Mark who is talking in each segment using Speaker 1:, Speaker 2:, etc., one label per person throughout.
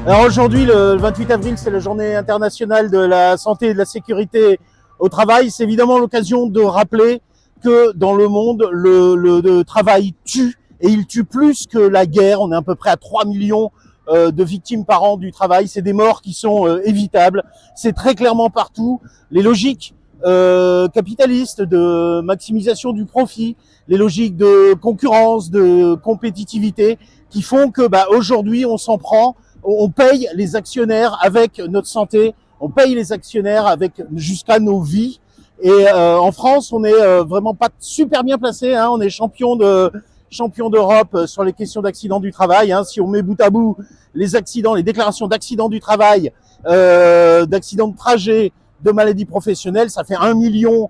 Speaker 1: Alors aujourd'hui, le 28 avril, c'est la journée internationale de la santé et de la sécurité au travail. C'est évidemment l'occasion de rappeler que dans le monde, le travail tue, et il tue plus que la guerre. On est à peu près à 3 millions de victimes par an du travail. C'est des morts qui sont évitables. C'est très clairement partout. Les logiques capitalistes de maximisation du profit, les logiques de concurrence, de compétitivité, qui font que aujourd'hui, on s'en prend. On paye les actionnaires avec notre santé, on paye les actionnaires avec jusqu'à nos vies. Et en France, on est vraiment pas super bien placé. Hein. On est champion d'Europe sur les questions d'accidents du travail. Hein. Si on met bout à bout les accidents, les déclarations d'accidents du travail, d'accidents de trajet, de maladies professionnelles, ça fait 1 million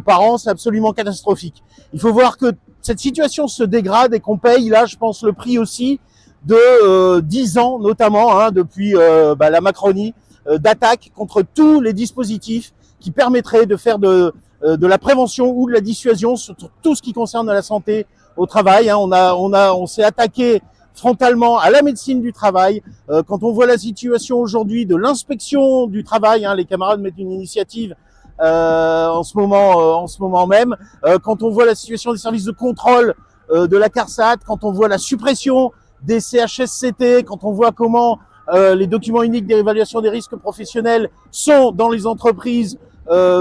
Speaker 1: par an. C'est absolument catastrophique. Il faut voir que cette situation se dégrade et qu'on paye là, je pense, le prix aussi de 10 ans notamment, hein, depuis la Macronie, d'attaque contre tous les dispositifs qui permettraient de faire de la prévention ou de la dissuasion sur tout ce qui concerne la santé au travail. Hein. On s'est attaqué frontalement à la médecine du travail. Quand on voit la situation aujourd'hui de l'inspection du travail, hein, les camarades mettent une initiative en ce moment même. Quand on voit la situation des services de contrôle de la CARSAT, quand on voit la suppression des CHSCT, quand on voit comment les documents uniques d'évaluation des risques professionnels sont dans les entreprises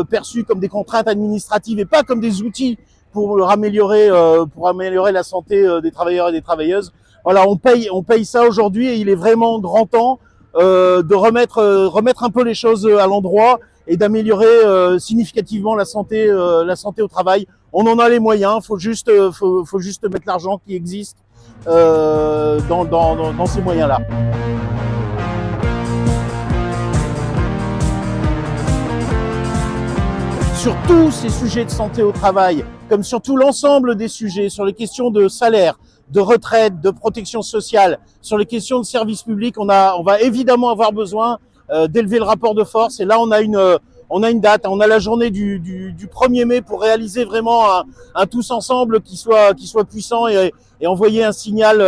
Speaker 1: perçus comme des contraintes administratives et pas comme des outils pour améliorer la santé des travailleurs et des travailleuses. Voilà, on paye ça aujourd'hui et il est vraiment grand temps de remettre un peu les choses à l'endroit et d'améliorer significativement la santé au travail. On en a les moyens, faut juste mettre l'argent qui existe dans ces moyens-là. Sur tous ces sujets de santé au travail, comme sur tout l'ensemble des sujets, sur les questions de salaire, de retraite, de protection sociale, sur les questions de services publics, on va évidemment avoir besoin d'élever le rapport de force. Et là, on a une date, on a la journée du 1er mai pour réaliser vraiment un tous ensemble qui soit puissant et envoyer un signal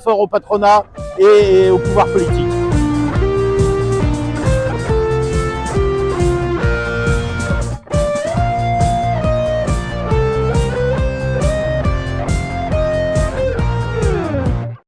Speaker 1: fort au patronat et au pouvoir politique.